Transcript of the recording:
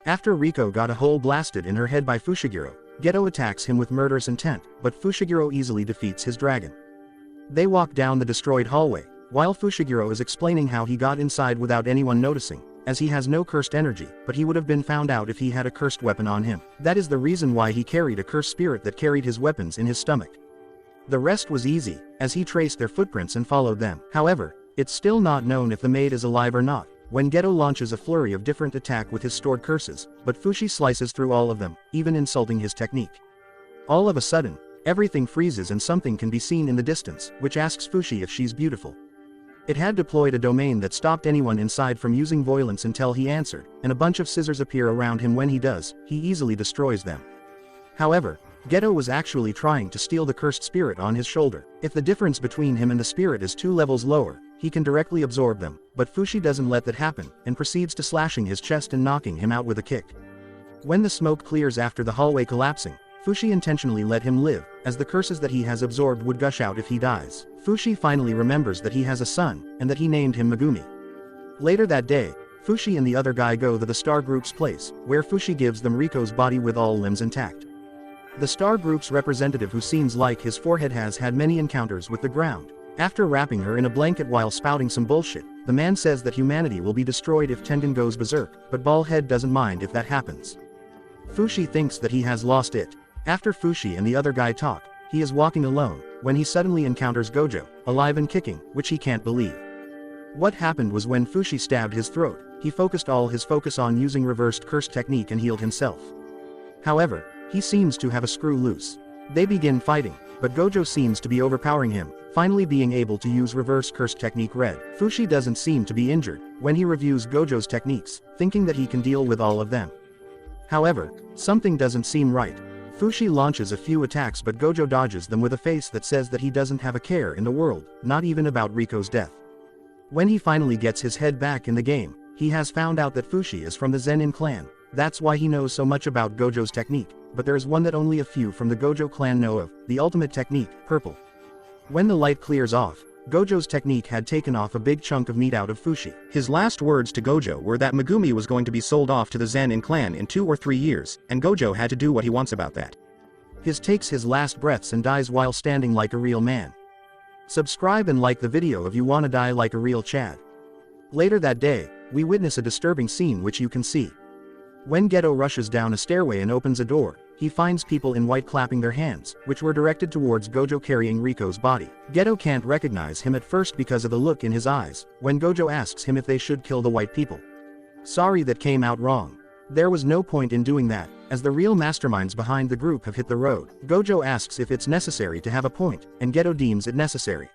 After Riko got a hole blasted in her head by Fushiguro, Geto attacks him with murderous intent, but Fushiguro easily defeats his dragon. They walk down the destroyed hallway, while Fushiguro is explaining how he got inside without anyone noticing, as he has no cursed energy, but he would have been found out if he had a cursed weapon on him. That is the reason why he carried a cursed spirit that carried his weapons in his stomach. The rest was easy, as he traced their footprints and followed them. However, it's still not known if the maid is alive or not, when Geto launches a flurry of different attack with his stored curses, but Fushi slices through all of them, even insulting his technique. All of a sudden, everything freezes and something can be seen in the distance, which asks Fushi if she's beautiful. It had deployed a domain that stopped anyone inside from using violence until he answered, and a bunch of scissors appear around him. When he does, he easily destroys them. However, Geto was actually trying to steal the cursed spirit on his shoulder. If the difference between him and the spirit is 2 levels lower, he can directly absorb them, but Fushi doesn't let that happen, and proceeds to slashing his chest and knocking him out with a kick. When the smoke clears after the hallway collapsing, Fushi intentionally let him live, as the curses that he has absorbed would gush out if he dies. Fushi finally remembers that he has a son, and that he named him Megumi. Later that day, Fushi and the other guy go to the Star Group's place, where Fushi gives them Riko's body with all limbs intact. The Star Group's representative, who seems like his forehead, has had many encounters with the ground. After wrapping her in a blanket while spouting some bullshit, the man says that humanity will be destroyed if Tengen goes berserk, but Ballhead doesn't mind if that happens. Fushi thinks that he has lost it. After Fushi and the other guy talk, he is walking alone, when he suddenly encounters Gojo, alive and kicking, which he can't believe. What happened was when Fushi stabbed his throat, he focused all his focus on using reversed curse technique and healed himself. However, he seems to have a screw loose. They begin fighting, but Gojo seems to be overpowering him, finally being able to use reverse curse technique red. Fushi doesn't seem to be injured when he reviews Gojo's techniques, thinking that he can deal with all of them. However, something doesn't seem right. Fushi launches a few attacks, but Gojo dodges them with a face that says that he doesn't have a care in the world, not even about Riko's death. When he finally gets his head back in the game, he has found out that Fushi is from the Zenin clan. That's why he knows so much about Gojo's technique, but there's one that only a few from the Gojo clan know of, the ultimate technique, purple. When the light clears off, Gojo's technique had taken off a big chunk of meat out of Fushi. His last words to Gojo were that Megumi was going to be sold off to the Zenin clan in 2 or 3 years, and Gojo had to do what he wants about that. His takes his last breaths and dies while standing like a real man. Subscribe and like the video if you wanna die like a real Chad. Later that day, we witness a disturbing scene which you can see. When Geto rushes down a stairway and opens a door, he finds people in white clapping their hands, which were directed towards Gojo carrying Riko's body. Geto can't recognize him at first because of the look in his eyes, when Gojo asks him if they should kill the white people. Sorry, that came out wrong. There was no point in doing that, as the real masterminds behind the group have hit the road. Gojo asks if it's necessary to have a point, and Geto deems it necessary.